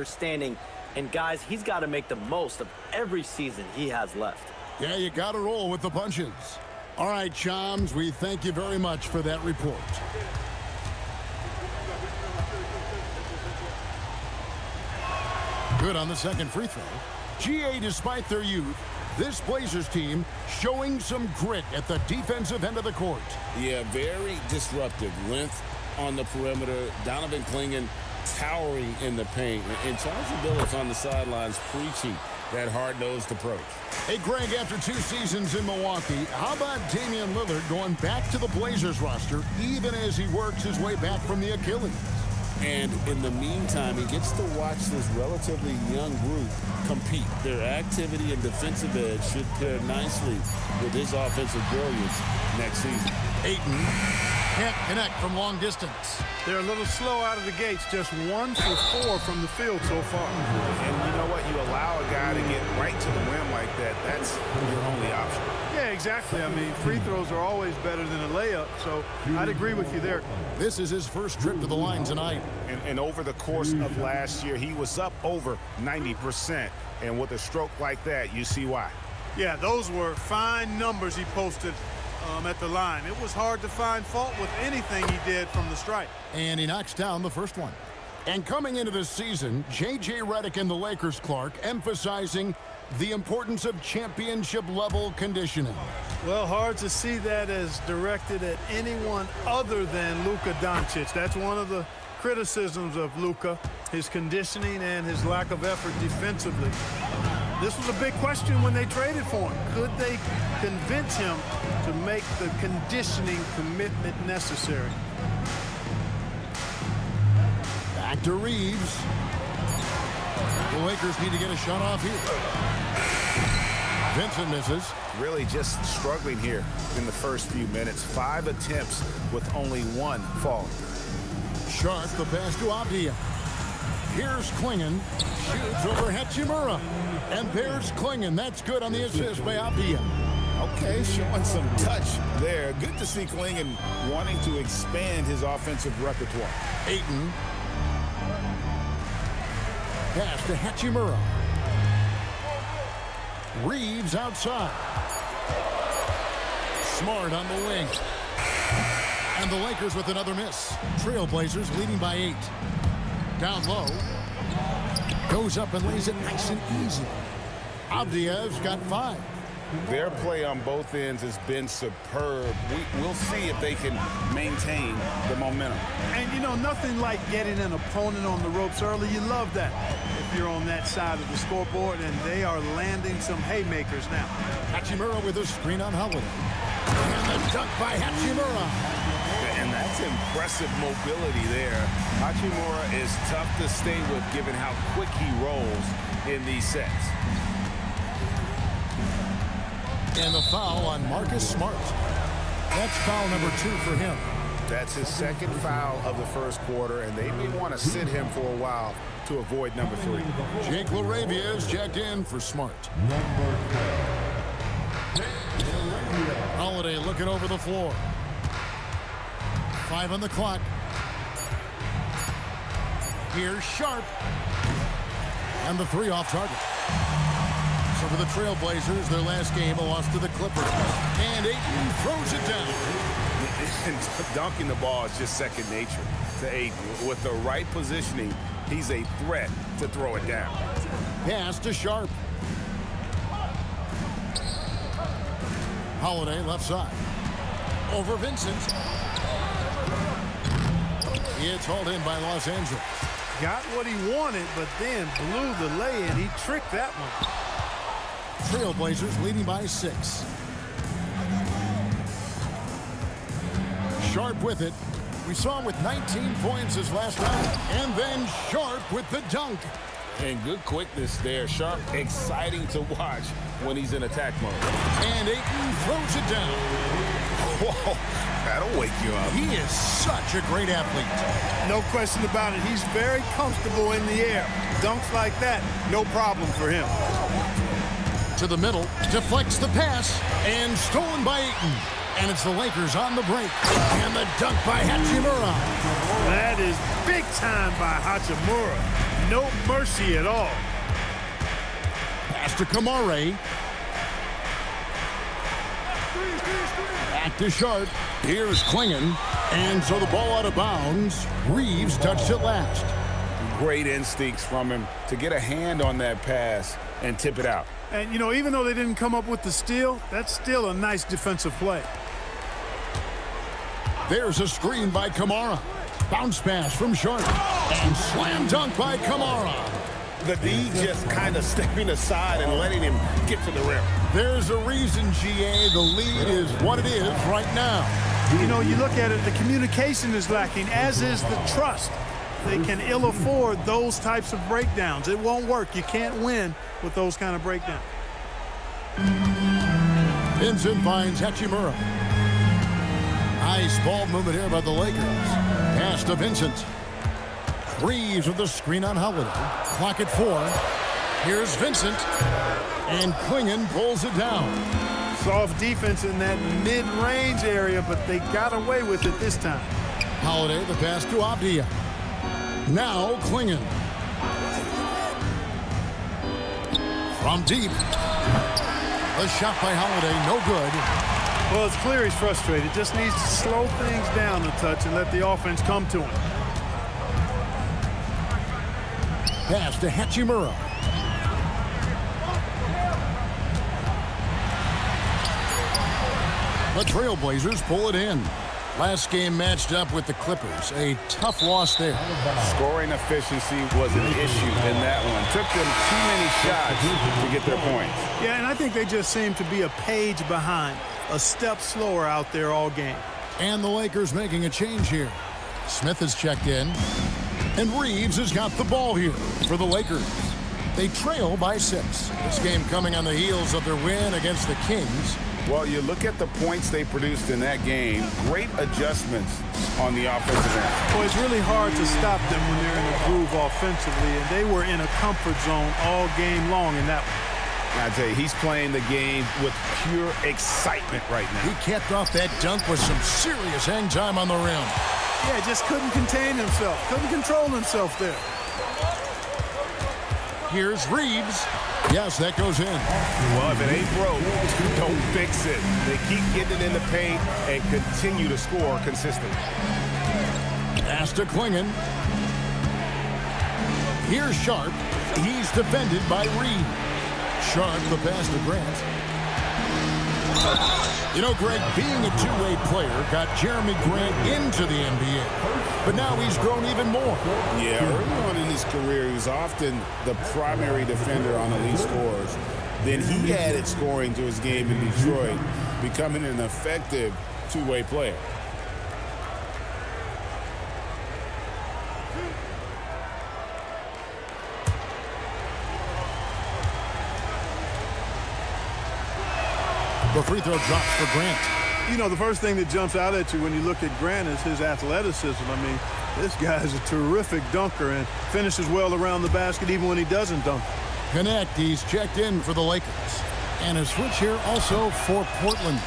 Standing, and guys, he's got to make the most of every season he has left. Yeah, you got to roll with the punches. All right, Chams, we thank you very much for that report. Good on the second free throw. GA, despite their youth, this Blazers team showing some grit at the defensive end of the court. Yeah, very disruptive. Length on the perimeter. Donovan Clingan towering in the paint. And Charles Billups on the sidelines preaching that hard-nosed approach. Hey, Greg, after 2 seasons in Milwaukee, how about Damian Lillard going back to the Blazers roster even as he works his way back from the Achilles? And in the meantime, he gets to watch this relatively young group compete. Their activity and defensive edge should pair nicely with his offensive brilliance next season. Ayton can't connect from long distance. They're a little slow out of the gates, just 1 for 4 from the field so far. And you know what? You allow a guy to get right to the rim like that, that's your only option. Yeah, exactly. I mean, free throws are always better than a layup, so I'd agree with you there. This is his first trip to the line tonight. And over the course of last year, he was up over 90%. And with a stroke like that, you see why. Yeah, those were fine numbers he posted at the line. It was hard to find fault with anything he did from the stripe. And he knocks down the first one. And coming into this season, J.J. Redick and the Lakers, Clark, emphasizing the importance of championship-level conditioning. Well, hard to see that as directed at anyone other than Luka Doncic. That's one of the criticisms of Luka, his conditioning and his lack of effort defensively. This was a big question when they traded for him. Could they convince him to make the conditioning commitment necessary? Back to Reeves. The Lakers need to get a shot off here. Vincent misses. Really just struggling here in the first few minutes. 5 attempts with only 1 falling. Sharp, the pass to Avdia. Here's Clingan. Shoots over Hachimura. And there's Clingan. That's good on the assist by Avdia. Okay, showing some touch there. Good to see Clingan wanting to expand his offensive repertoire. Ayton. Pass to Hachimura. Reeves outside. Smart on the wing. And the Lakers with another miss. Trailblazers leading by 8. Down low. Goes up and lays it nice and easy. Avdia's got 5. Their play on both ends has been superb. We'll see if they can maintain the momentum. And, you know, nothing like getting an opponent on the ropes early. You love that if you're on that side of the scoreboard, and they are landing some haymakers now. Hachimura with a screen on Holiday. And the dunk by Hachimura. And that's impressive mobility there. Hachimura is tough to stay with given how quick he rolls in these sets. And the foul on Marcus Smart. That's foul number 2 for him. That's his second foul of the first quarter, and they may want to sit him for a while to avoid number 3. Jake LaRavia is checked in for Smart. Holiday looking over the floor. 5 on the clock. Here's Sharp. And the 3 off target. So for the Trailblazers, their last game, a loss to the Clippers. And Ayton throws it down. Dunking the ball is just second nature to Ayton. With the right positioning, he's a threat to throw it down. Pass to Sharp. Holiday left side. Over Vincent. It's hauled in by Los Angeles. Got what he wanted, but then blew the lay-in. He tricked that one. Trailblazers leading by 6. Sharp with it. We saw him with 19 points his last round. And then Sharp with the dunk. And good quickness there. Sharp, exciting to watch when he's in attack mode. And Ayton throws it down. Whoa, that'll wake you up. He is such a great athlete. No question about it. He's very comfortable in the air. Dunks like that, no problem for him. To the middle, deflects the pass, and stolen by Ayton. And it's the Lakers on the break. And the dunk by Hachimura. That is big time by Hachimura. No mercy at all. Pass to Kamare. Back to Sharp. Here's Klingon. And so the ball out of bounds. Reeves touched it last. Great instincts from him to get a hand on that pass and tip it out. And, you know, even though they didn't come up with the steal, that's still a nice defensive play. There's a screen by Kamara. Bounce pass from Sharp. And slam dunk by Kamara. The D just kind of stepping aside and letting him get to the rim. There's a reason, GA. The lead is what it is right now. You know, you look at it, the communication is lacking, as is the trust. They can ill afford those types of breakdowns. It won't work. You can't win with those kind of breakdowns. Vincent finds Hachimura. Nice ball movement here by the Lakers. Pass to Vincent. Reeves with the screen on Holiday. Clock at 4. Here's Vincent. And Klingon pulls it down. Soft defense in that mid-range area, but they got away with it this time. Holiday, the pass to Abdia. Now Klingon. From deep. The shot by Holiday, no good. Well, it's clear he's frustrated. Just needs to slow things down a touch and let the offense come to him. Pass to Hachimura. The Trailblazers pull it in. Last game matched up with the Clippers. A tough loss there. Scoring efficiency was an issue in that one. Took them too many shots to get their points. Yeah, and I think they just seem to be a page behind, a step slower out there all game. And the Lakers making a change here. Smith has checked in. And Reeves has got the ball here for the Lakers. They trail by 6. This game coming on the heels of their win against the Kings. Well, you look at the points they produced in that game. Great adjustments on the offensive end. Well, it's really hard to stop them when they're in a groove offensively, and they were in a comfort zone all game long in that one. I tell you, he's playing the game with pure excitement right now. He capped off that dunk with some serious hang time on the rim. Yeah, just couldn't contain himself, couldn't control himself there. Here's Reeves. Yes, that goes in. Well, if it ain't broke, don't fix it. They keep getting it in the paint and continue to score consistently. Pass to Klingon. Here's Sharp. He's defended by Reed. Sharp, the pass to Grant. You know, Greg, being a two-way player got Jeremy Grant into the NBA. But now he's grown even more. Yeah, early on in his career, he was often the primary defender on elite scorers. Then he added scoring to his game in Detroit, becoming an effective two-way player. The free throw drops for Grant. You know, the first thing that jumps out at you when you look at Grant is his athleticism. I mean, this guy's a terrific dunker and finishes well around the basket even when he doesn't dunk. Connect, he's checked in for the Lakers. And a switch here also for Portland.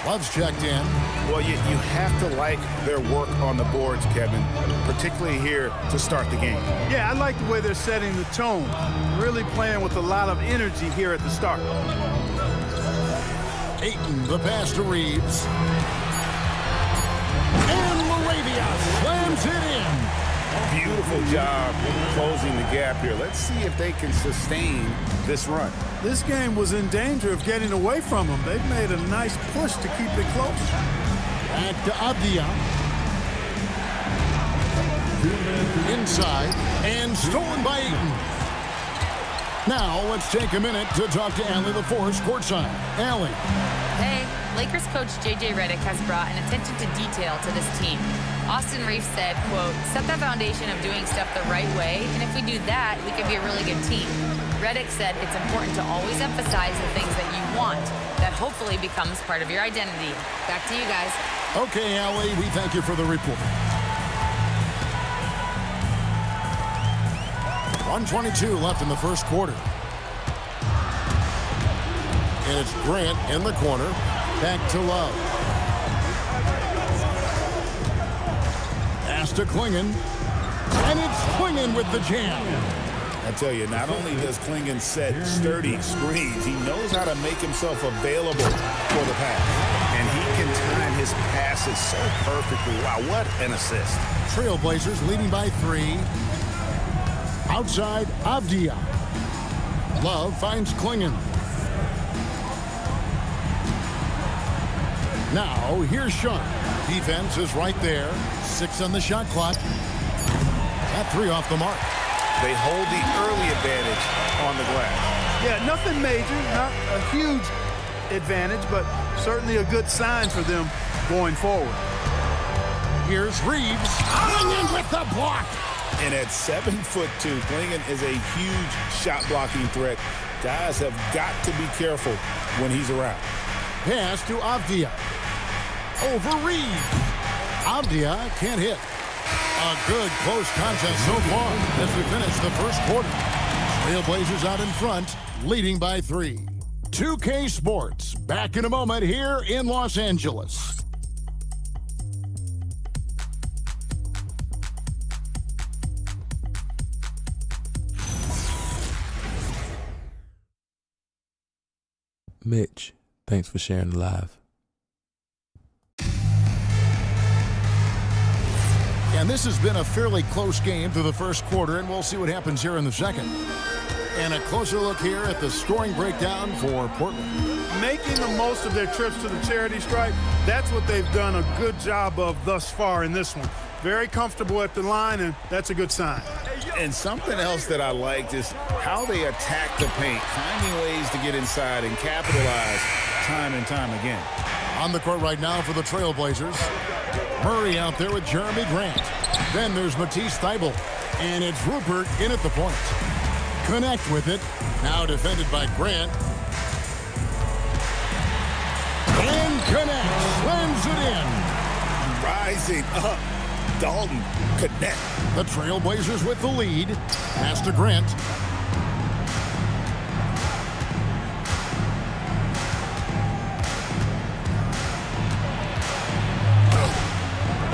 Love's checked in. Well, you have to like their work on the boards, Kevin, particularly here to start the game. Yeah, I like the way they're setting the tone. Really playing with a lot of energy here at the start. Ayton, the pass to Reeves. And Laravia slams it in. Beautiful job closing the gap here. Let's see if they can sustain this run. This game was in danger of getting away from them. They've made a nice push to keep it close. Back to Abdia. Inside and stolen by Ayton. Now let's take a minute to talk to Allie LaForce courtside. Allie. Hey, Lakers coach J.J. Redick has brought an attention to detail to this team. Austin Reeves said, quote, set that foundation of doing stuff the right way, and if we do that, we can be a really good team. Redick said it's important to always emphasize the things that you want. That hopefully becomes part of your identity. Back to you guys. Okay, Allie, we thank you for the report. 1:22 left in the first quarter. And it's Grant in the corner. Back to Love. Pass to Klingon. And it's Klingon with the jam. I tell you, not only does Klingon set sturdy screens, he knows how to make himself available for the pass. And he can time his passes so perfectly. Wow, what an assist. Trailblazers leading by 3. Outside, Avdia. Love finds Klingon. Now, here's Sean. Defense is right there. 6 on the shot clock. That 3 off the mark. They hold the early advantage on the glass. Yeah, nothing major, not a huge advantage, but certainly a good sign for them going forward. Here's Reeves. Klingon with the block. And at 7'2", Klingon is a huge shot blocking threat. Guys have got to be careful when he's around. Pass to Avdia. Over Reeves. Avdia can't hit. A good close contest so far as we finish the first quarter. Trailblazers out in front, leading by 3. 2K Sports, back in a moment here in Los Angeles. Mitch, thanks for sharing the live. And this has been a fairly close game through the first quarter, and we'll see what happens here in the second. And a closer look here at the scoring breakdown for Portland. Making the most of their trips to the charity stripe, that's what they've done a good job of thus far in this one. Very comfortable at the line, and that's a good sign. And something else that I liked is how they attack the paint, finding ways to get inside and capitalize time and time again. On the court right now for the Trailblazers. Murray out there with Jeremy Grant. Then there's Matisse Thybulle. And it's Rupert in at the point. Connect with it. Now defended by Grant. And connect. Slams it in. Rising up. Dalton connect. The Trailblazers with the lead. Pass to Grant.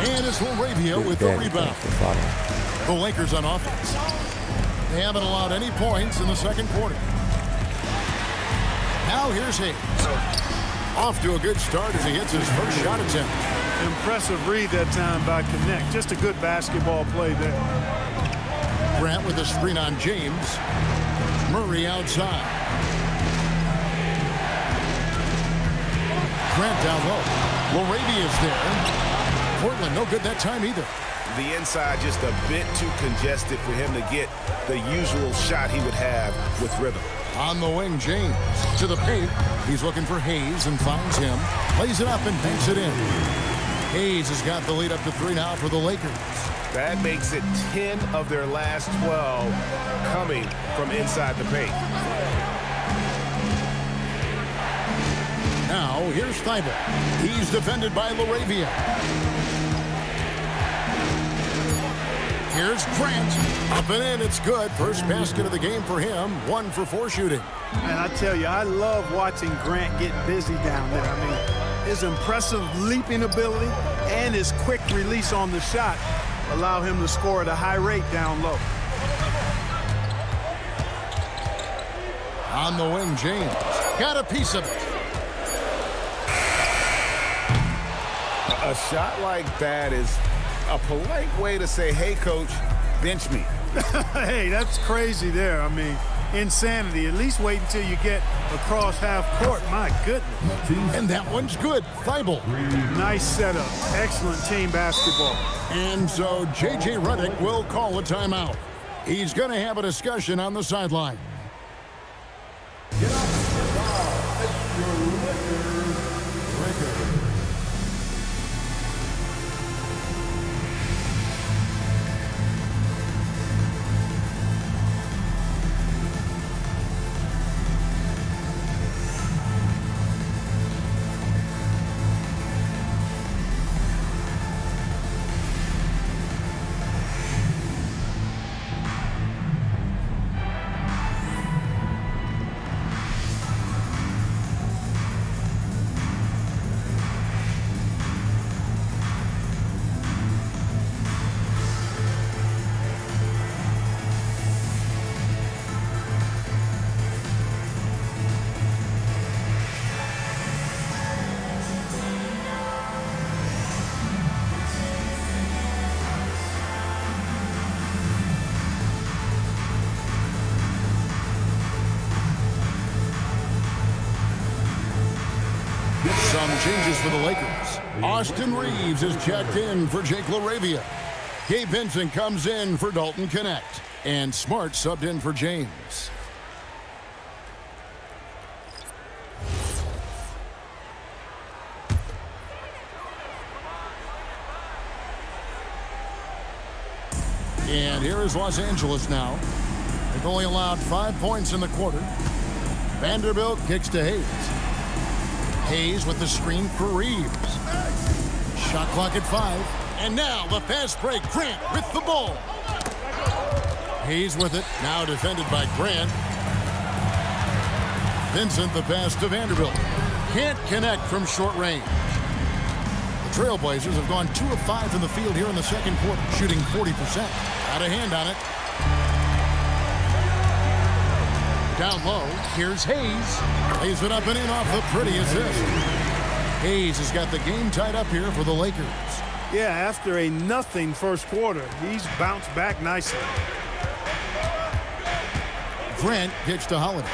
And it's LaRavia with the rebound. The Lakers on offense. They haven't allowed any points in the second quarter. Now here's Hayes. Off to a good start as he hits his first shot attempt. Impressive read that time by Connect. Just a good basketball play there. Grant with a screen on James. Murray outside. Grant down low. LaRavia's there. Portland no good that time either. The inside just a bit too congested for him to get the usual shot he would have with rhythm. On the wing, James to the paint. He's looking for Hayes and finds him. Lays it up and banks it in. Hayes has got the lead up to 3 now for the Lakers. That makes it 10 of their last 12 coming from inside the paint. Now, here's Thybulle. He's defended by LaRavia. Here's Grant. Up and in, it's good. First basket of the game for him. 1 for 4 shooting. And I tell you, I love watching Grant get busy down there. I mean, his impressive leaping ability and his quick release on the shot allow him to score at a high rate down low. On the wing, James. Got a piece of it. A shot like that is a polite way to say, hey, coach, bench me. Hey, that's crazy there. I mean, insanity. At least wait until you get across half court. My goodness. And that one's good. Thybulle. Nice setup. Excellent team basketball. And so J.J. Redick will call a timeout. He's going to have a discussion on the sideline. Get up. It's your Lakers record. Some changes for the Lakers. Austin Reeves is checked in for Jake LaRavia. Gabe Vincent comes in for Dalton Connect. And Smart subbed in for James. And here is Los Angeles now. They've only allowed 5 points in the quarter. Vanderbilt kicks to Hayes. Hayes with the screen for Reeves. Shot clock at 5. And now the fast break. Grant with the ball. Hayes with it. Now defended by Grant. Vincent the pass to Vanderbilt. Can't connect from short range. The Trailblazers have gone 2 of 5 from the field here in the second quarter, shooting 40%. Got a hand on it. Down low, here's Hayes. Lays it up and in off the pretty assist. Hayes has got the game tied up here for the Lakers. Yeah, after a nothing first quarter, he's bounced back nicely. Grant kicks to Holiday.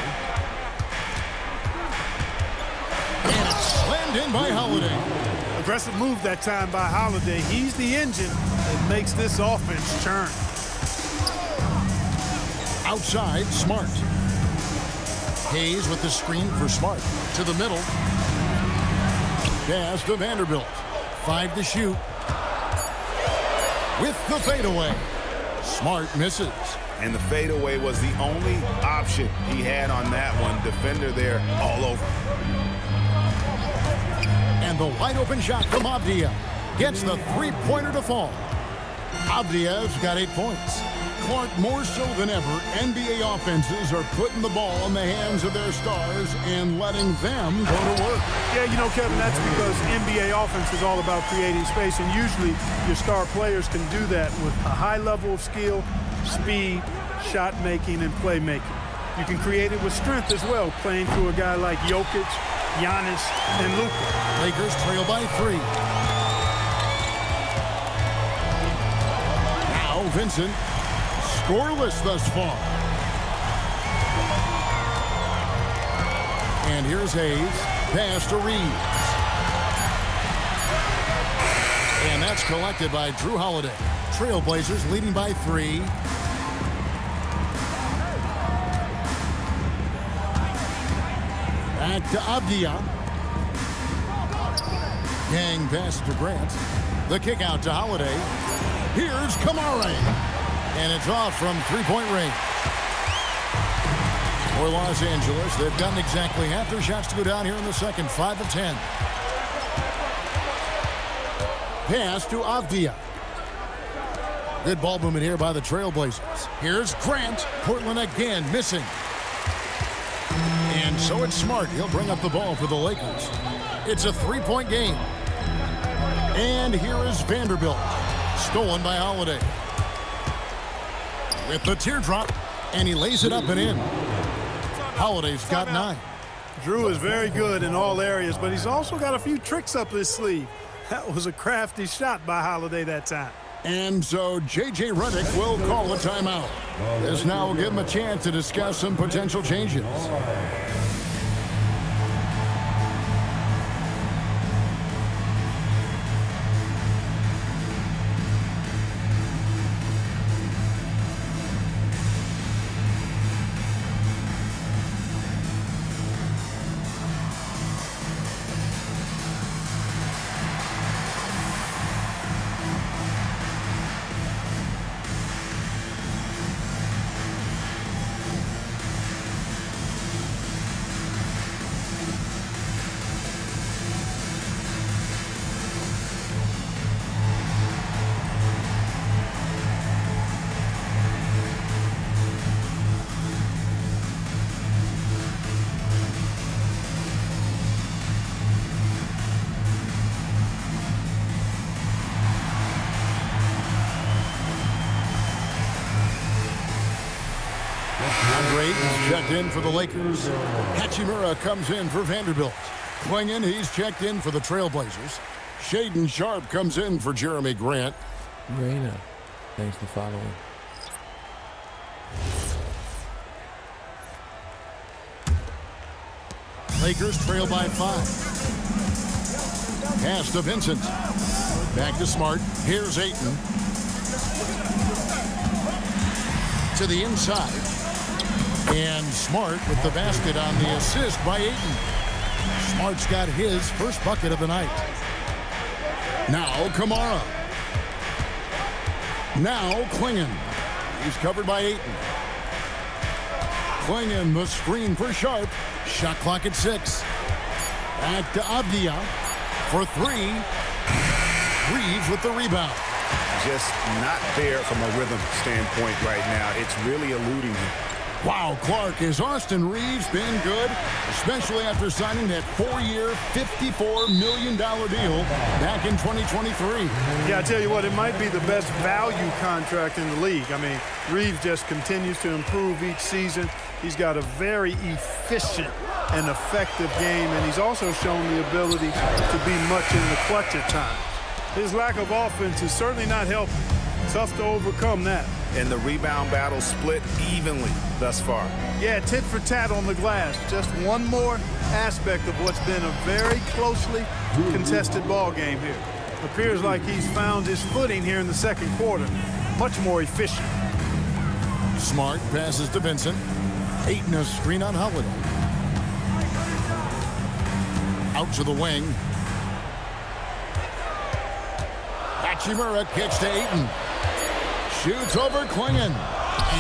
And it's slammed in by Holiday. Aggressive move that time by Holiday. He's the engine that makes this offense churn. Outside, Smart. Hayes with the screen for Smart. To the middle. Pass to Vanderbilt. 5 to shoot. With the fadeaway. Smart misses. And the fadeaway was the only option he had on that one. Defender there all over. And the wide open shot from Avdia gets the three-pointer to fall. Avdia's got 8 points. Clark, more so than ever, NBA offenses are putting the ball in the hands of their stars and letting them go to work. Yeah, you know, Kevin, that's because NBA offense is all about creating space, and usually your star players can do that with a high level of skill, speed, shot making, and playmaking. You can create it with strength as well, playing through a guy like Jokic, Giannis, and Luka. Lakers trail by 3. Now Vincent, scoreless thus far. And here's Hayes, pass to Reeves. And that's collected by Drew Holiday. Trailblazers leading by 3. Back to Avdia. Gang pass to Grant. The kick out to Holiday. Here's Kamara. And it's off from three-point range. For Los Angeles, they've gotten exactly half their shots to go down here in the second. 5 of 10. Pass to Avdia. Good ball movement here by the Trailblazers. Here's Grant. Portland again missing. And so it's Smart. He'll bring up the ball for the Lakers. It's a three-point game. And here is Vanderbilt. Stolen by Holiday. With the teardrop. And he lays it up and in. Holiday's got 9. Drew is very good in all areas, but he's also got a few tricks up his sleeve. That was a crafty shot by Holiday that time. And so J.J. Redick will call a timeout. This now will give him a chance to discuss some potential changes. Checked in for the Lakers. Hachimura comes in for Vanderbilt. Klingon, he's checked in for the Trailblazers. Shaden Sharp comes in for Jeremy Grant. Raina, thanks for following. Lakers trail by 5. Pass to Vincent. Back to Smart. Here's Ayton. To the inside. And Smart with the basket on the assist by Ayton. Smart's got his first bucket of the night. Now Kamara. Now Klingon. He's covered by Ayton. Klingon the screen for Sharp. Shot clock at 6. Back to Avdia for 3. Reeves with the rebound. Just not there from a rhythm standpoint right now. It's really eluding him. Wow, Clark, has Austin Reeves been good, especially after signing that 4-year, $54 million deal back in 2023? Yeah, I tell you what, it might be the best value contract in the league. I mean, Reeves just continues to improve each season. He's got a very efficient and effective game, and he's also shown the ability to be much in the clutch at times. His lack of offense is certainly not helping. Tough to overcome that. And the rebound battle split evenly thus far. Yeah, tit for tat on the glass. Just one more aspect of what's been a very closely contested ball game here. Appears like he's found his footing here in the second quarter. Much more efficient. Smart passes to Vincent. Ayton a screen on Holiday. Out to the wing. Hachimura kicks to Ayton. Shoots over Klingon.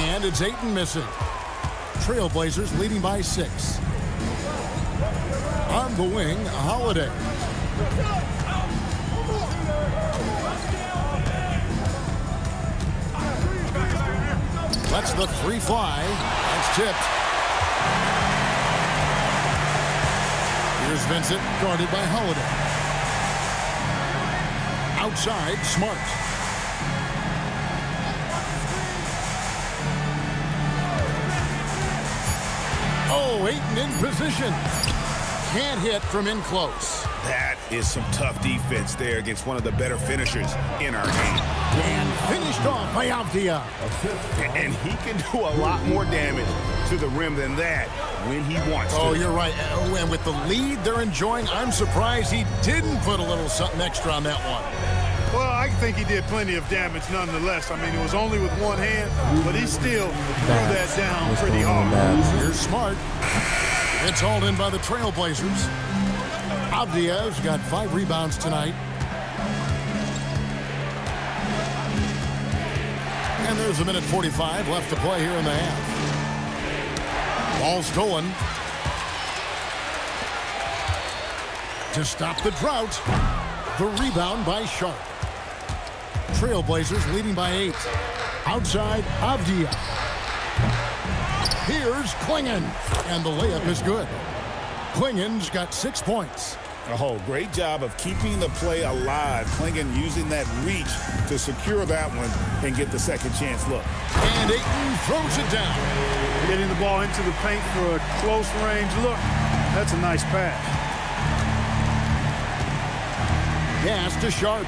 And it's Ayton missing. Trailblazers leading by 6. On the wing, Holiday. Lets the 3 fly. That's tipped. Here's Vincent, guarded by Holiday. Outside, Smart. Oh, Ayton in position. Can't hit from in close. That is some tough defense there against one of the better finishers in our game. And finished off by Avdia. And he can do a lot more damage to the rim than that when he wants to. Oh, you're right. And with the lead they're enjoying, I'm surprised he didn't put a little something extra on that one. Well, I think he did plenty of damage nonetheless. I mean, it was only with one hand, but he still threw that down pretty hard. Here's Smart. It's hauled in by the Trailblazers. Avdia's got 5 rebounds tonight. And there's a minute 45 left to play here in the half. Ball stolen. To stop the drought, the rebound by Sharp. Trailblazers leading by 8. Outside, Avdia. Here's Klingon. And the layup is good. Klingon's got 6 points. Oh, great job of keeping the play alive. Klingon using that reach to secure that one and get the second chance look. And Ayton throws it down. Getting the ball into the paint for a close range look. That's a nice pass. Pass to Sharp.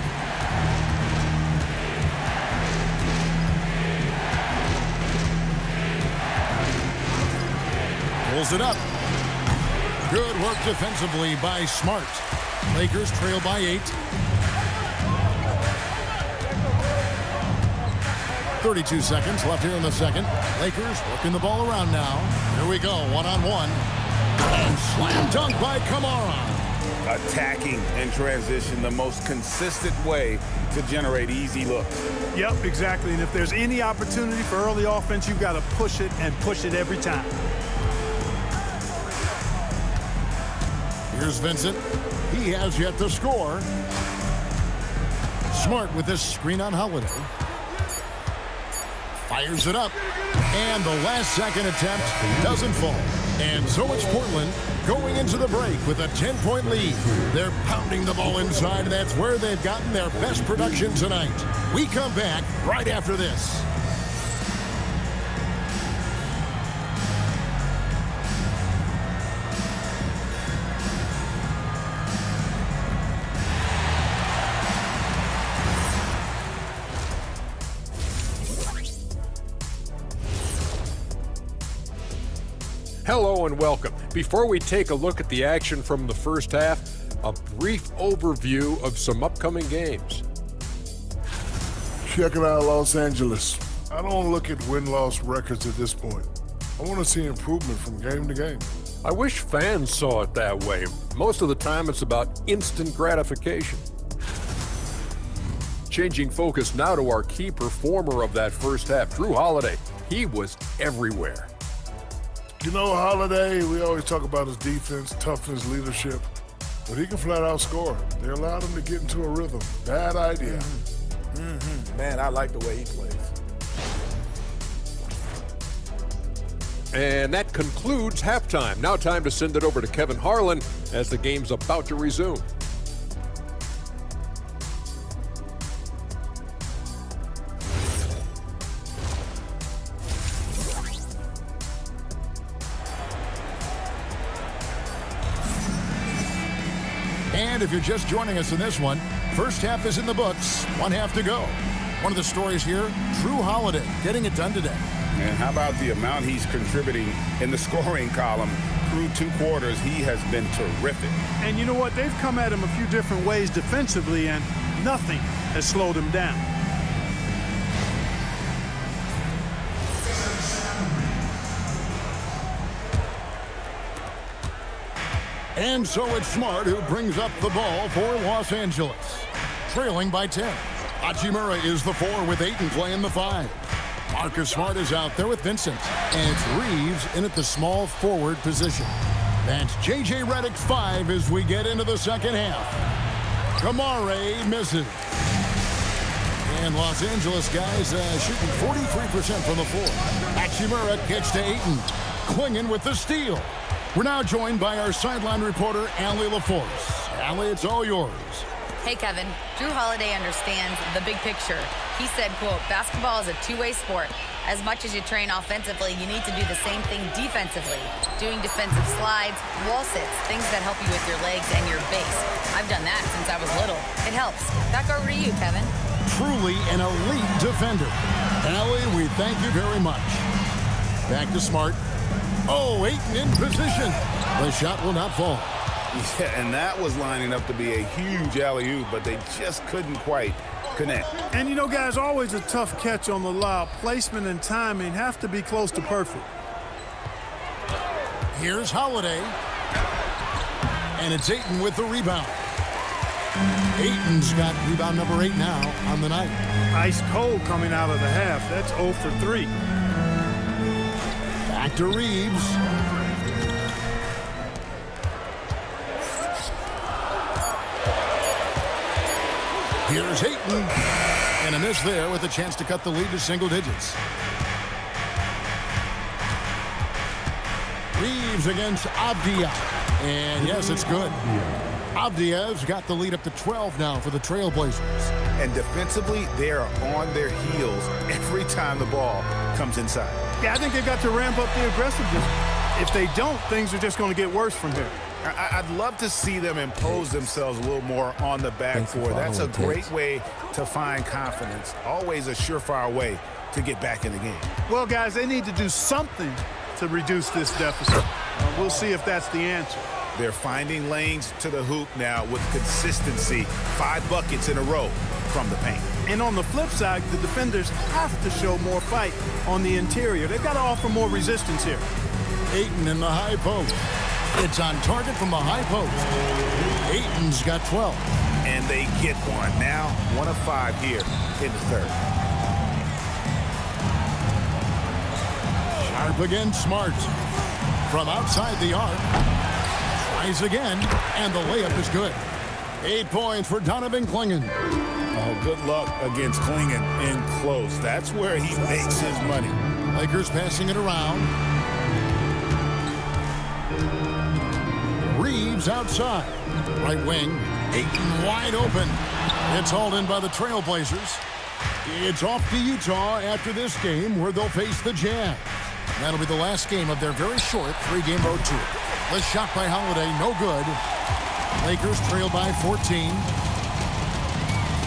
Pulls it up. Good work defensively by Smart. Lakers trail by 8. 32 seconds left here in the second. Lakers working the ball around now. Here we go, one-on-one. And slam dunk by Kamara. Attacking in transition, the most consistent way to generate easy looks. Yep, exactly. And if there's any opportunity for early offense, you've got to push it and push it every time. Here's Vincent. He has yet to score. Smart with this screen on Holiday. Fires it up. And the last second attempt doesn't fall. And so it's Portland going into the break with a 10-point lead. They're pounding the ball inside, and that's where they've gotten their best production tonight. We come back right after this. Hello and welcome. Before we take a look at the action from the first half, a brief overview of some upcoming games. Check it out, Los Angeles. I don't look at win-loss records at this point. I want to see improvement from game to game. I wish fans saw it that way. Most of the time, it's about instant gratification. Changing focus now to our key performer of that first half, Drew Holiday. He was everywhere. You know, Holiday, we always talk about his defense, toughness, leadership, but he can flat out score. They allowed him to get into a rhythm. Bad idea. Man, I like the way he plays. And that concludes halftime. Now time to send it over to Kevin Harlan as the game's about to resume. And if you're just joining us in this one, first half is in the books, one half to go. One of the stories here, Drew Holiday getting it done today. And how about the amount he's contributing in the scoring column? Through 2 quarters, he has been terrific. And you know what? They've come at him a few different ways defensively, and nothing has slowed him down. And so it's Smart who brings up the ball for Los Angeles. Trailing by 10. Hachimura is the 4 with Ayton playing the 5. Marcus Smart is out there with Vincent. And it's Reeves in at the small forward position. That's J.J. Redick's 5 as we get into the second half. Kamare misses. And Los Angeles guys shooting 43% from the floor. Hachimura kicks to Ayton. Klingon with the steal. We're now joined by our sideline reporter, Allie LaForce. Allie, it's all yours. Hey, Kevin. Drew Holiday understands the big picture. He said, quote, basketball is a two-way sport. As much as you train offensively, you need to do the same thing defensively. Doing defensive slides, wall sits, things that help you with your legs and your base. I've done that since I was little. It helps. Back over to you, Kevin. Truly an elite defender. Allie, we thank you very much. Back to Smart. Oh, Ayton in position. The shot will not fall. Yeah, and that was lining up to be a huge alley-oop, but they just couldn't quite connect. And you know, guys, always a tough catch on the lob. Placement and timing have to be close to perfect. Here's Holiday. And it's Ayton with the rebound. Ayton's got rebound number 8 now on the night. Ice cold coming out of the half. That's 0 for 3. Back to Reeves. Here's Ayton. And a miss there with a chance to cut the lead to single digits. Reeves against Avdia. And yes, it's good. Avdia's got the lead up to 12 now for the Trailblazers. And defensively, they are on their heels every time the ball comes inside. Yeah, I think they got to ramp up the aggressiveness. If they don't, things are just going to get worse from here. I'd love to see them impose themselves a little more on the backcourt. That's a great way to find confidence. Always a surefire way to get back in the game. Well, guys, they need to do something to reduce this deficit. We'll see if that's the answer. They're finding lanes to the hoop now with consistency. 5 buckets in a row from the paint. And on the flip side, the defenders have to show more fight on the interior. They've got to offer more resistance here. Ayton in the high post. It's on target from the high post. Ayton's got 12. And they get one. Now 1 of 5 here in the third. Sharp against Smart. From outside the arc. Tries again. And the layup is good. 8 points for Donovan Klingon. Oh, good luck against Klingon in close. That's where he makes his money. Lakers passing it around. Reeves outside. Right wing. Ayton wide open. It's hauled in by the Trailblazers. It's off to Utah after this game where they'll face the Jazz. That'll be the last game of their very short 3-game road tour. The shot by Holiday, no good. Lakers trail by 14.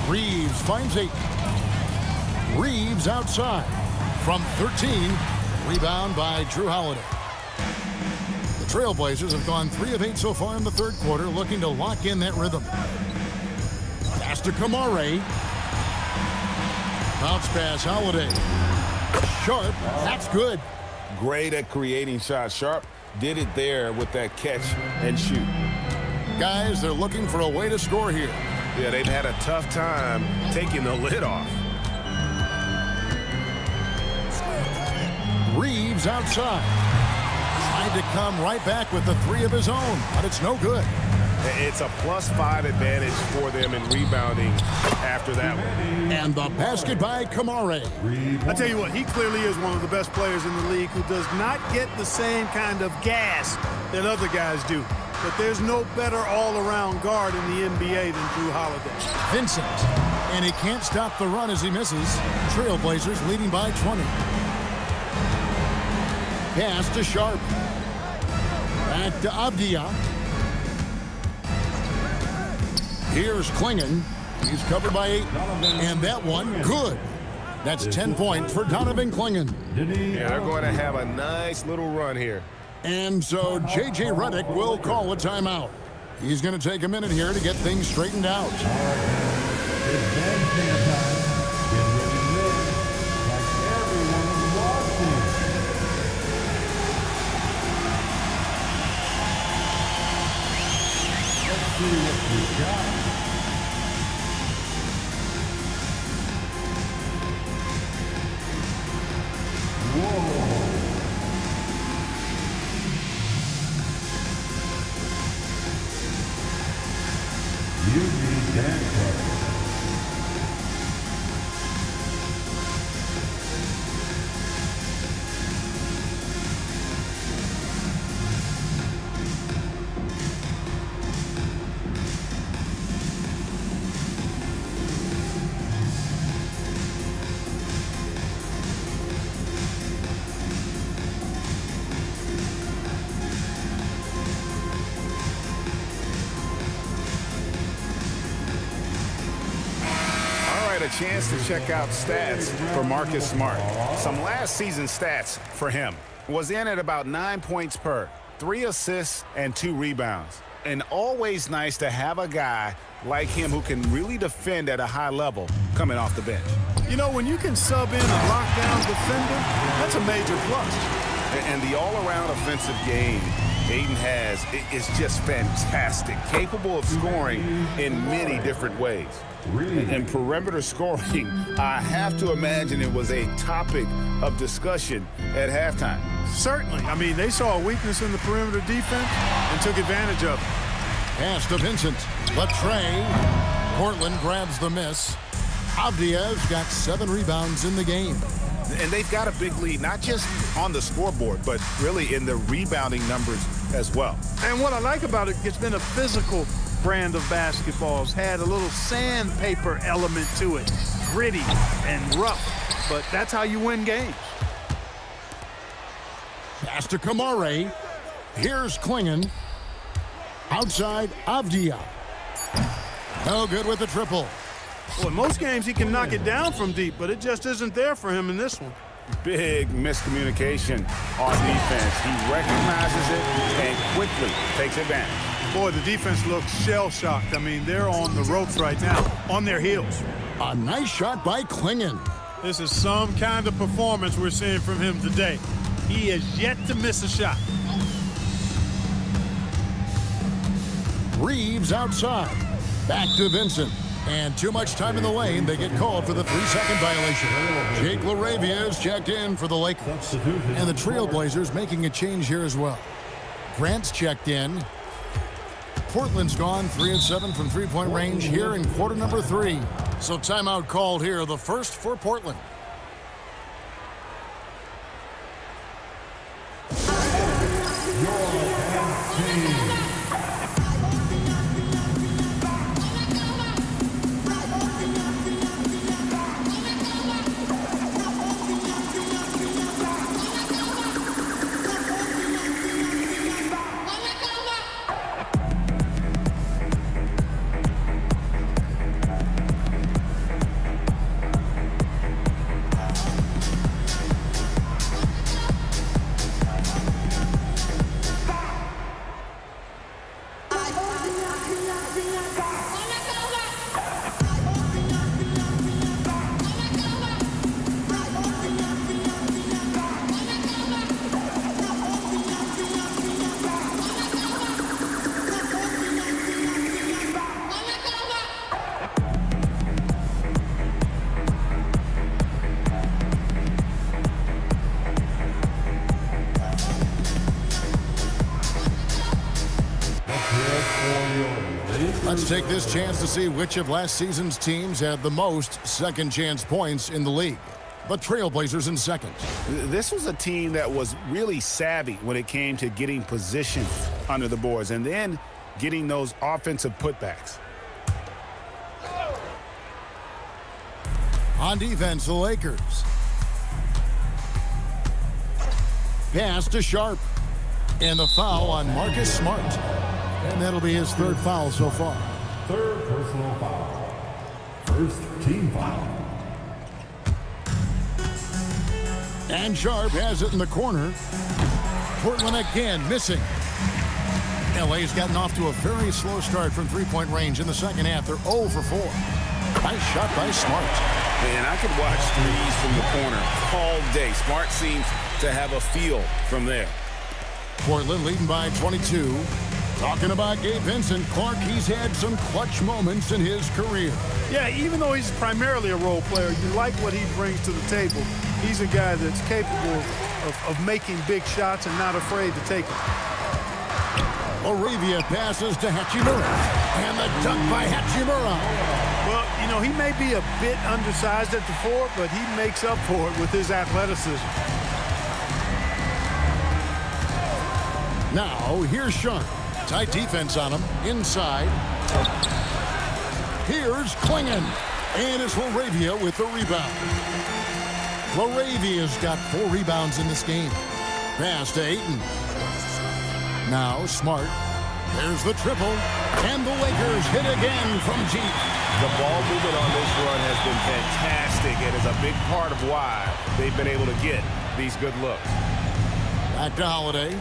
Reeves finds Ayton. Reeves outside from 13. Rebound by Drew Holiday. The Trailblazers have gone 3 of 8 so far in the third quarter, looking to lock in that rhythm. Pass to Kamare. Bounce pass, Holiday. Sharp, that's good. Great at creating shots. Sharp did it there with that catch and shoot. Guys, they're looking for a way to score here. Yeah, they've had a tough time taking the lid off. Reeves outside. Tried to come right back with the 3 of his own, but it's no good. It's a +5 advantage for them in rebounding after that one. And the basket by Kamare. I tell you what, he clearly is one of the best players in the league who does not get the same kind of gas that other guys do. But there's no better all-around guard in the NBA than Drew Holiday. Vincent. And he can't stop the run as he misses. Trailblazers leading by 20. Pass to Sharp. Back to Avdia. Here's Klingon. He's covered by 8. And that one, good. That's 10 points for Donovan Klingon. Yeah, they're going to have a nice little run here. And so J.J. Redick will call a timeout. He's going to take a minute here to get things straightened out. A chance to check out stats for Marcus Smart. Some last season stats for him. Was in at about 9 points per, 3 assists and 2 rebounds. And always nice to have a guy like him who can really defend at a high level coming off the bench. You know, when you can sub in a lockdown defender, that's a major plus. And the all-around offensive game Aiden has is just fantastic, capable of scoring in many different ways. And perimeter scoring, I have to imagine it was a topic of discussion at halftime. Certainly. I mean, they saw a weakness in the perimeter defense and took advantage of it. Pass to Vincent. Latrey. Portland grabs the miss. Avdia's got 7 rebounds in the game. And they've got a big lead, not just on the scoreboard, but really in the rebounding numbers as well. And what I like about it, it's been a physical brand of basketball. It's had a little sandpaper element to it, gritty and rough, but that's how you win games. Pass to Kamare. Here's Klingon. Outside, Avdia. No good with the triple. Well, in most games he can knock it down from deep, but it just isn't there for him in this one. Big miscommunication on defense. He recognizes it and quickly takes advantage. Boy, the defense looks shell-shocked. I mean, they're on the ropes right now, on their heels. A nice shot by Klingon. This is some kind of performance we're seeing from him today. He has yet to miss a shot. Reeves outside. Back to Vincent. And too much time in the lane. They get called for the 3-second violation. Jake LaRavia is checked in for the Lakers. And the Trailblazers making a change here as well. Grant's checked in. Portland's gone 3 of 7 from three-point range here in quarter number 3. So timeout called here, the first for Portland. Let's take this chance to see which of last season's teams had the most second chance points in the league. The Trailblazers in second. This was a team that was really savvy when it came to getting position under the boards and then getting those offensive putbacks. On defense, the Lakers. Pass to Sharp. And the foul on Marcus Smart. And that'll be his third foul so far. Third personal foul. First team foul. And Sharp has it in the corner. Portland again missing. LA's gotten off to a very slow start from three-point range in the second half. They're 0 for 4. Nice shot by Smart. Man, I could watch threes from the corner all day. Smart seems to have a feel from there. Portland leading by 22. Talking about Gabe Vincent, Clark, he's had some clutch moments in his career. Yeah, even though he's primarily a role player, you like what he brings to the table. He's a guy that's capable of making big shots and not afraid to take them. Arabia passes to Hachimura. And the dunk by Hachimura. Well, you know, he may be a bit undersized at the four, but he makes up for it with his athleticism. Now, here's Sharp. Tight defense on him. Inside. Here's Klingon. And it's Laravia with the rebound. Laravia's got 4 rebounds in this game. Pass to Ayton. Now Smart. There's the triple. And the Lakers hit again from deep. The ball movement on this run has been fantastic. It is a big part of why they've been able to get these good looks. Back to Holiday.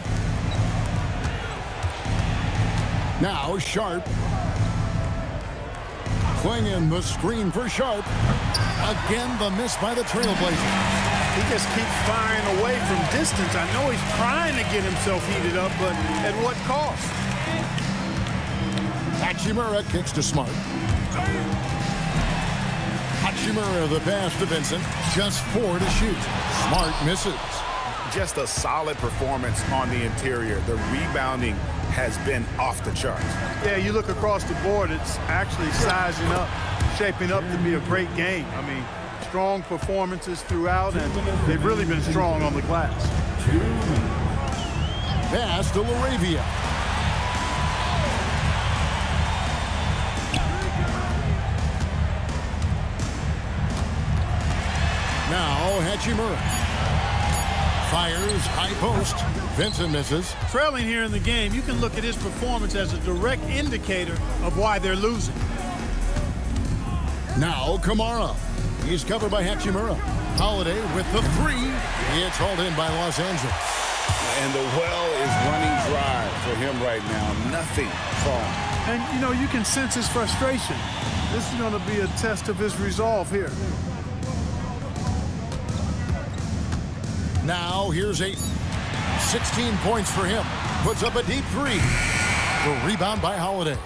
Now Sharp. Klingon the screen for Sharp. Again the miss by the Trailblazers. He just keeps firing away from distance. I know he's trying to get himself heated up, but at what cost? Hachimura kicks to Smart. Hachimura the pass to Vincent. Just 4 to shoot. Smart misses. Just a solid performance on the interior. The rebounding has been off the charts. Yeah, you look across the board, it's actually sizing up, shaping up to be a great game. I mean, strong performances throughout, and they've really been strong on the glass. Pass to Laravia. Now Hachimura. Fires, high post. Vincent misses. Trailing here in the game, you can look at his performance as a direct indicator of why they're losing. Now Kamara. He's covered by Hachimura. Holiday with the 3. It's hauled in by Los Angeles. And the well is running dry for him right now. Nothing falling. And, you know, you can sense his frustration. This is going to be a test of his resolve here. Now here's 8. 16 points for him. Puts up a deep 3. The rebound by Holiday.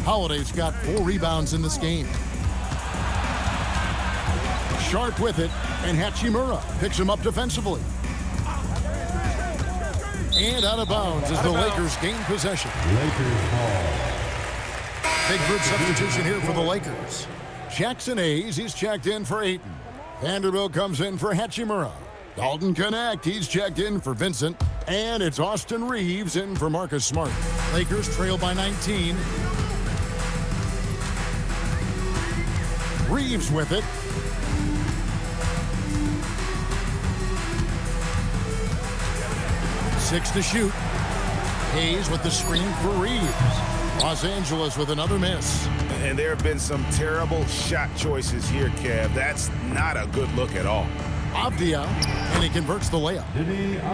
Holiday's got 4 rebounds in this game. Sharp with it, and Hachimura picks him up defensively. And out of bounds as the Lakers gain possession. Big group substitution here for the Lakers. Jackson Hayes, he's checked in for Ayton. Vanderbilt comes in for Hachimura. Dalton Connect, he's checked in for Vincent. And it's Austin Reeves in for Marcus Smart. Lakers trail by 19. Reeves with it. Six to shoot. Hayes with the screen for Reeves. Los Angeles with another miss. And there have been some terrible shot choices here, Kev. That's not a good look at all. Avdia, and he converts the layup.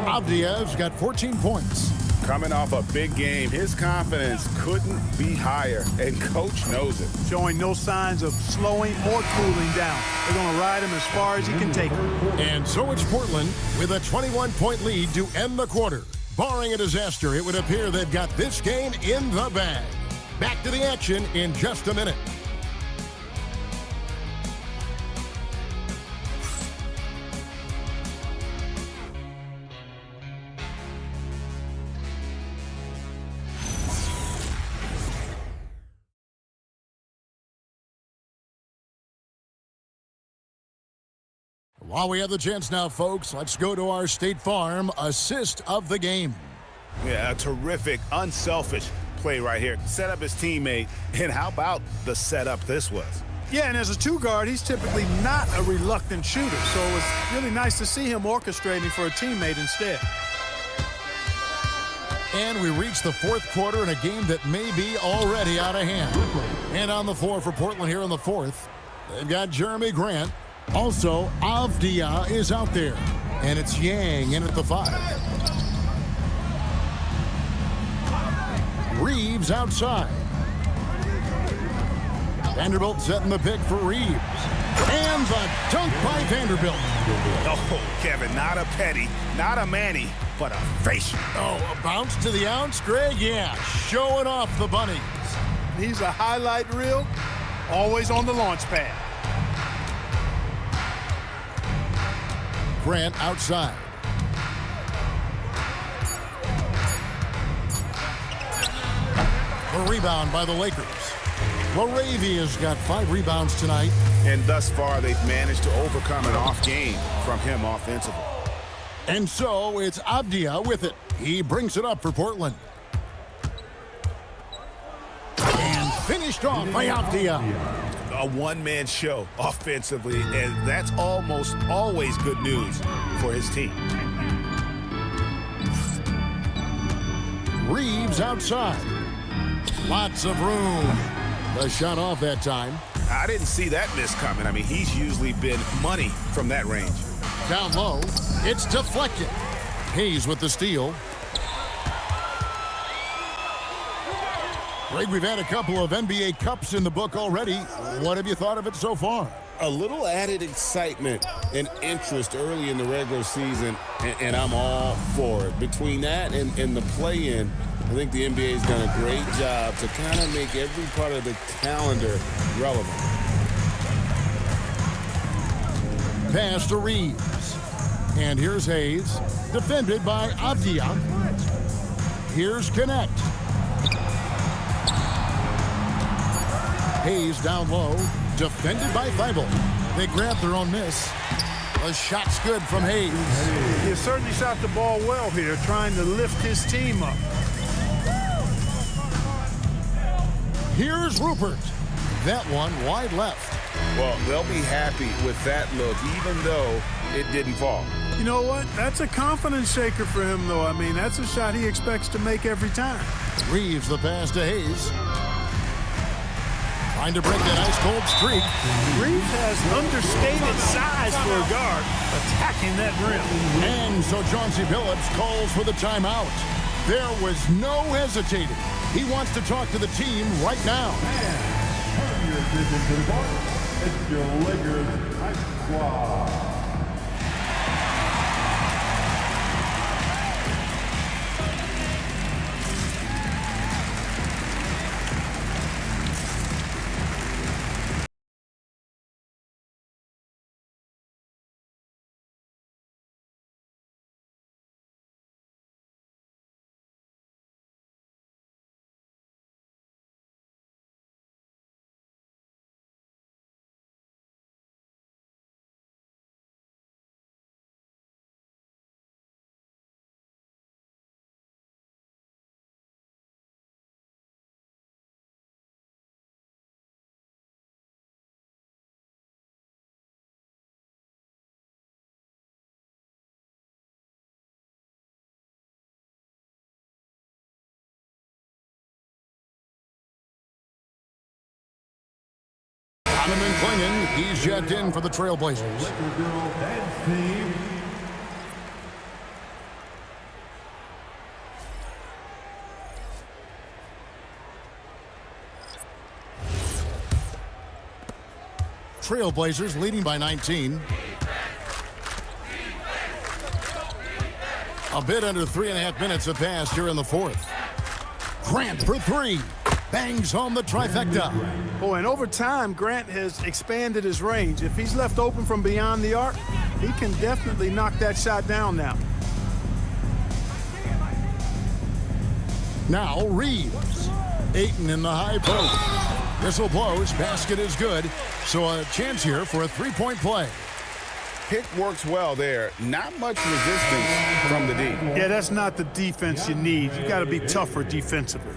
Avdia's got 14 points. Coming off a big game, his confidence couldn't be higher, and coach knows it. Showing no signs of slowing or cooling down. They're going to ride him as far as he can take him. And so it's Portland with a 21-point lead to end the quarter. Barring a disaster, it would appear they've got this game in the bag. Back to the action in just a minute. While we have the chance now, folks, let's go to our State Farm assist of the game. Yeah, a terrific, unselfish play right here. Set up his teammate, and how about the setup this was? Yeah, and as a two-guard, he's typically not a reluctant shooter, so it was really nice to see him orchestrating for a teammate instead. And we reach the fourth quarter in a game that may be already out of hand. And on the floor for Portland here in the fourth, they've got Jeremy Grant. Also, Avdia is out there. And it's Yang in at the 5. Reeves outside. Vanderbilt setting the pick for Reeves. And the dunk by Vanderbilt. Oh, Kevin, not a petty, not a Manny, but a facial. Oh, a bounce to the ounce, Greg? Yeah, showing off the bunnies. He's a highlight reel, always on the launch pad. Grant outside. A rebound by the Lakers. Laravia's got 5 rebounds tonight. And thus far, they've managed to overcome an off game from him offensively. And so it's Avdia with it. He brings it up for Portland. And finished off by Avdia. A one-man show offensively, and that's almost always good news for his team. Reeves outside. Lots of room. The shot off that time. I didn't see that miss coming. I mean, he's usually been money from that range. Down low. It's deflected. Hayes with the steal. Greg, we've had a couple of NBA Cups in the book already. What have you thought of it so far? A little added excitement and interest early in the regular season, and I'm all for it. Between that and the play-in, I think the NBA has done a great job to kind of make every part of the calendar relevant. Pass to Reeves. And here's Hayes, defended by Avdia. Here's Connect. Hayes down low, defended by Thibault. They grab their own miss. The shot's good from Hayes. He certainly shot the ball well here, trying to lift his team up. Here's Rupert. That one wide left. Well, they'll be happy with that look, even though it didn't fall. You know what? That's a confidence shaker for him, though. I mean, that's a shot he expects to make every time. Reeves the pass to Hayes. Trying to break that ice-cold streak. Reeves has understated size for a guard, attacking that rim. And so Chauncey Billups calls for the timeout. There was no hesitating. He wants to talk to the team right now. Turn your attention to the court. It's your Lakers Ice Squad. Donovan Clingan, he's checked in for the Trailblazers. Laker girl dance team. Trailblazers leading by 19. A bit under 3.5 minutes have passed here in the fourth. Grant for 3. Bangs home the trifecta. Boy, and over time, Grant has expanded his range. If he's left open from beyond the arc, he can definitely knock that shot down now. Now Reeves. Ayton in the high post. Whistle blows, basket is good. So a chance here for a 3-point play. Pick works well there. Not much resistance from the D. Yeah, that's not the defense you need. You got to be tougher defensively.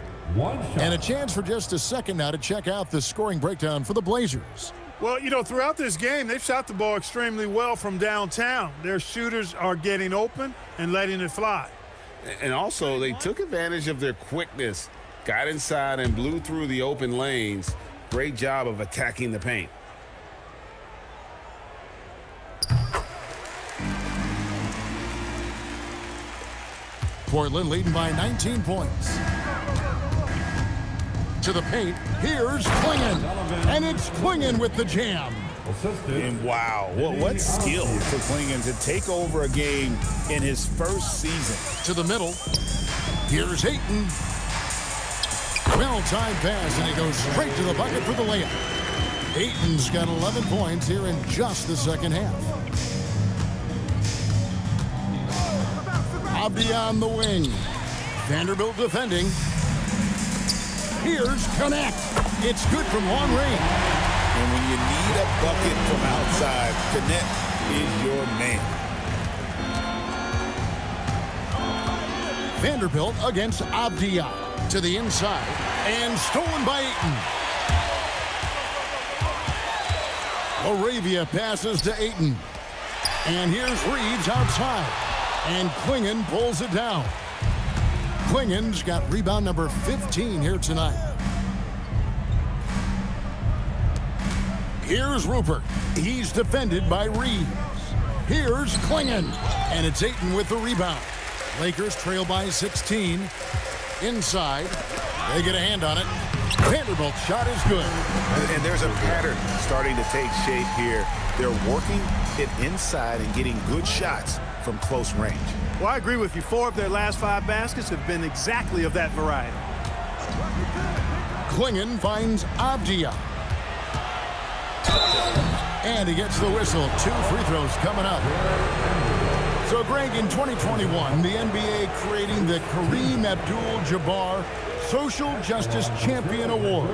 And a chance for just a second now to check out the scoring breakdown for the Blazers. Well, you know, throughout this game, they've shot the ball extremely well from downtown. Their shooters are getting open and letting it fly. And also, they took advantage of their quickness, got inside and blew through the open lanes. Great job of attacking the paint. Portland leading by 19 points. To the paint, here's Klingon, and it's Klingon with the jam. And wow, what skill for Klingon to take over a game in his first season. To the middle, here's Ayton. Well-timed pass, and he goes straight to the bucket for the layup. Ayton's got 11 points here in just the second half. Abdi on the wing. Vanderbilt defending. Here's Connect. It's good from long range. And when you need a bucket from outside, Connect is your man. Vanderbilt against Abdia. To the inside. And stolen by Ayton. Laravia passes to Ayton. And here's Reeves outside. And Klingon pulls it down. Klingon's got rebound number 15 here tonight. Here's Rupert. He's defended by Reeves. Here's Klingon. And it's Ayton with the rebound. Lakers trail by 16. Inside. They get a hand on it. Vanderbilt's shot is good. And there's a pattern starting to take shape here. They're working it inside and getting good shots from close range. Well, I agree with you. 4 of their last 5 baskets have been exactly of that variety. Klingon finds Abdia. And he gets the whistle. 2 free throws coming up. So, Greg, in 2021, the NBA creating the Kareem Abdul-Jabbar Social Justice Champion Award.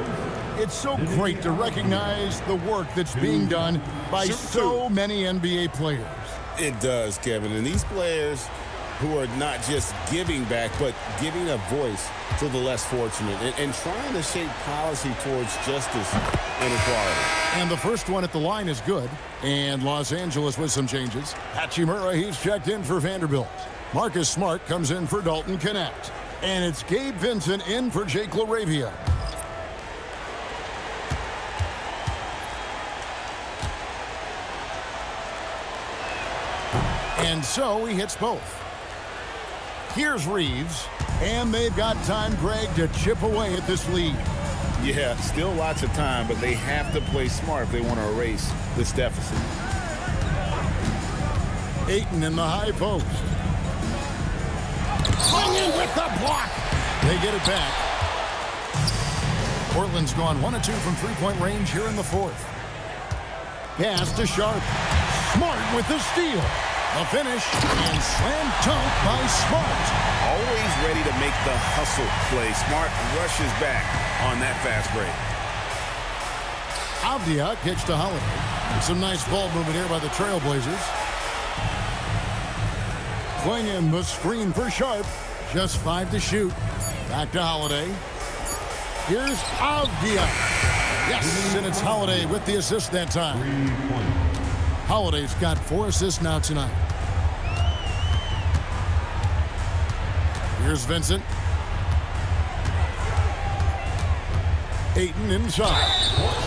It's so great to recognize the work that's being done by so many NBA players. It does, Kevin. And these players who are not just giving back, but giving a voice to the less fortunate and trying to shape policy towards justice and equality. And the first one at the line is good. And Los Angeles with some changes. Hachimura, he's checked in for Vanderbilt. Marcus Smart comes in for Dalton Connect. And it's Gabe Vincent in for Jake LaRavia. And so he hits both. Here's Reeves. And they've got time, Greg, to chip away at this lead. Yeah, still lots of time, but they have to play smart if they want to erase this deficit. Ayton in the high post. Klingon with the block. They get it back. Portland's gone 1 of 2 from three-point range here in the fourth. Pass to Sharp. Smart with the steal. A finish and slam dunk by Smart. Always ready to make the hustle play. Smart rushes back on that fast break. Abdia kicks to Holiday. Some nice ball movement here by the Trailblazers. Klingon the screen for Sharp. Just 5 to shoot. Back to Holiday. Here's Abdia. Yes, and it's Holiday with the assist that time. Holiday's got 4 assists now tonight. Here's Vincent. Ayton inside.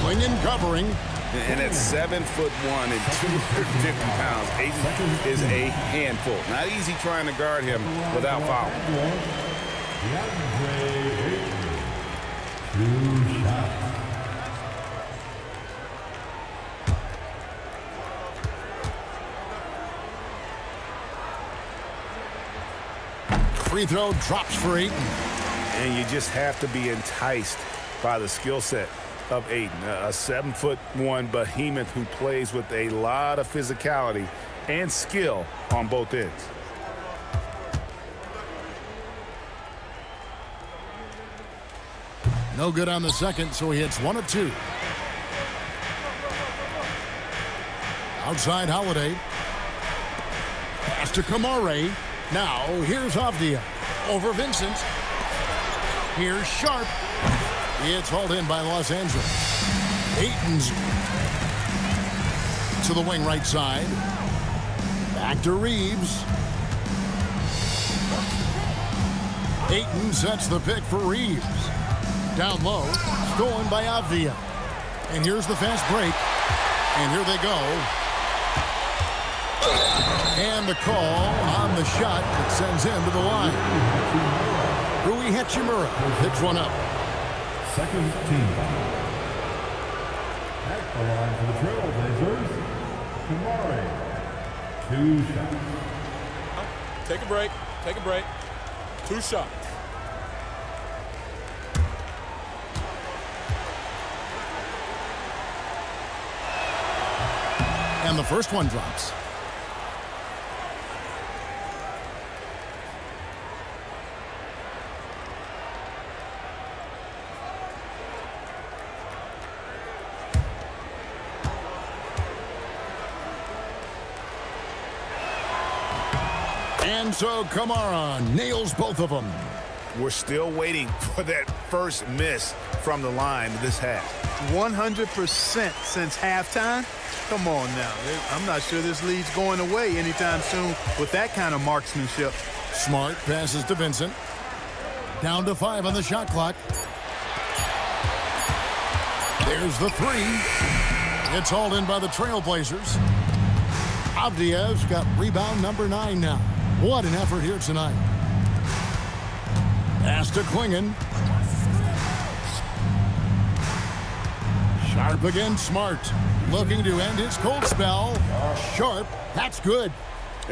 Klingon covering. And at 7'1" and 250 pounds, Ayton is a handful. Not easy trying to guard him without fouling. Free throw drops for Ayton. And you just have to be enticed by the skill set of Ayton, a 7'1" behemoth who plays with a lot of physicality and skill on both ends. No good on the second, so he hits 1 of 2. Outside Holiday. Pass to Kamare. Now, here's Avdia. Over Vincent. Here's Sharp. It's hauled in by Los Angeles. Ayton's to the wing right side. Back to Reeves. Ayton sets the pick for Reeves. Down low. Stolen by Avdia. And here's the fast break. And here they go. And the call on the shot that sends him to the line. Rui Hachimura picks one up. Second team. At the line for the Trailblazers, Kamare. 2 shots. Take a break. Take a break. 2 shots. And the first one drops. And so Kamara nails both of them. We're still waiting for that first miss from the line this half. 100% since halftime. Come on now. I'm not sure this lead's going away anytime soon with that kind of marksmanship. Smart passes to Vincent. Down to 5 on the shot clock. There's the 3. It's hauled in by the Trailblazers. Avdia's got rebound number 9 now. What an effort here tonight. Pass to Klingon. Sharp against Smart. Looking to end his cold spell. Sharp. That's good.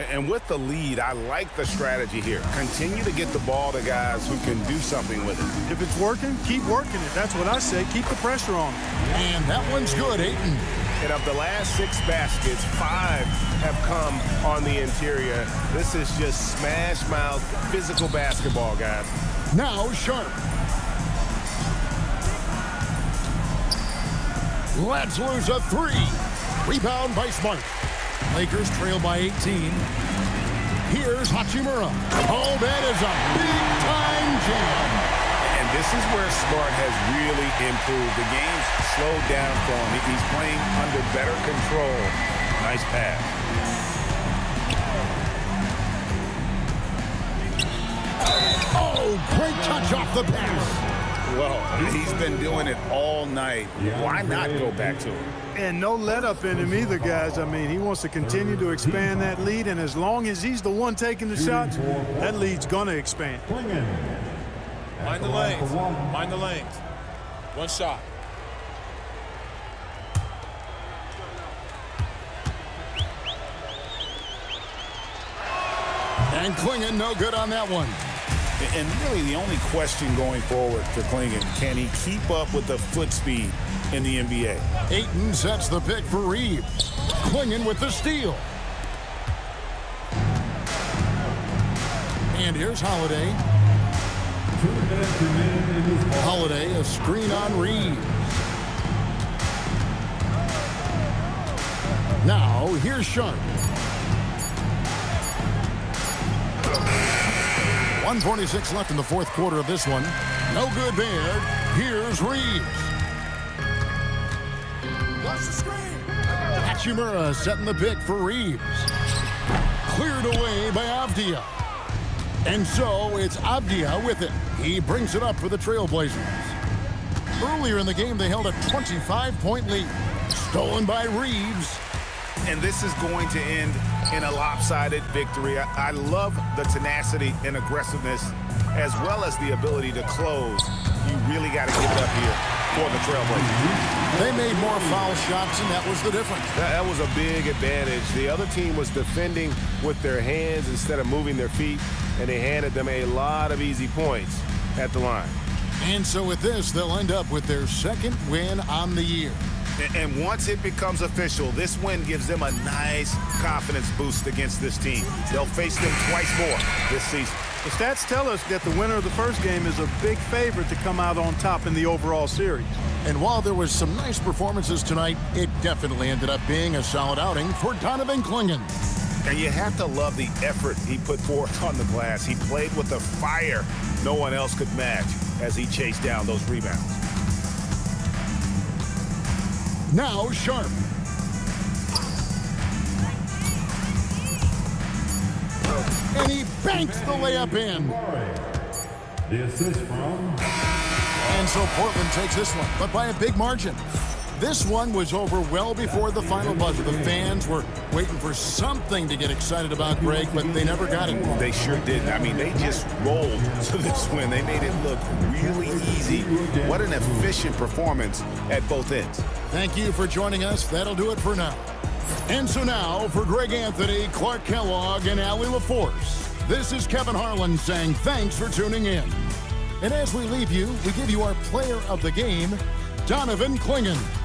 And with the lead, I like the strategy here. Continue to get the ball to guys who can do something with it. If it's working, keep working it. That's what I say. Keep the pressure on. And that one's good, Ayton. And of the last 6 baskets, 5 have come on the interior. This is just smash mouth, physical basketball, guys. Now Sharp. Let's lose a 3. Rebound by Smart. Lakers trail by 18. Here's Hachimura. Oh, that is a big-time jam. And this is where Smart has really improved. The game's slowed down for him. He's playing under better control. Nice pass. Oh, great touch off the pass. Well, he's been doing it all night. Why not go back to him? And no let up in him either, guys. I mean, he wants to continue to expand that lead, and as long as he's the one taking the shots, that lead's going to expand. Mind the lanes. Mind the lanes. 1 shot. And Klingon no good on that one. And really the only question going forward for Klingon, can he keep up with the foot speed in the NBA? Ayton sets the pick for Reeves. Klingon with the steal. And here's Holiday. Holiday, a screen on Reeves. Now, here's Sharp. 1:46 left in the 4th quarter of this one. No good there. Here's Reeves. Hachimura setting the pick for Reeves. Cleared away by Avdia. And so it's Avdia with it. He brings it up for the Trailblazers. Earlier in the game, they held a 25-point lead. Stolen by Reeves. And this is going to end in a lopsided victory. I love the tenacity and aggressiveness as well as the ability to close. You really got to give it up here for the Trailblazers. They made more foul shots, and that was the difference. That was a big advantage. The other team was defending with their hands instead of moving their feet, and they handed them a lot of easy points at the line. And so with this, they'll end up with their 2nd win on the year. And once it becomes official, this win gives them a nice confidence boost against this team. They'll face them twice more this season. The stats tell us that the winner of the first game is a big favorite to come out on top in the overall series. And while there was some nice performances tonight, it definitely ended up being a solid outing for Donovan Clingan. And you have to love the effort he put forth on the glass. He played with a fire no one else could match as he chased down those rebounds. Now Sharp. And he banks the layup in. The assist from... And so Portland takes this one, but by a big margin. This one was over well before the final buzzer. The fans were waiting for something to get excited about, Greg, but they never got it. They sure didn't. I mean, they just rolled to this win. They made it look really easy. What an efficient performance at both ends. Thank you for joining us. That'll do it for now. And so now, for Greg Anthony, Clark Kellogg, and Allie LaForce, this is Kevin Harlan saying thanks for tuning in. And as we leave you, we give you our player of the game, Donovan Clingan.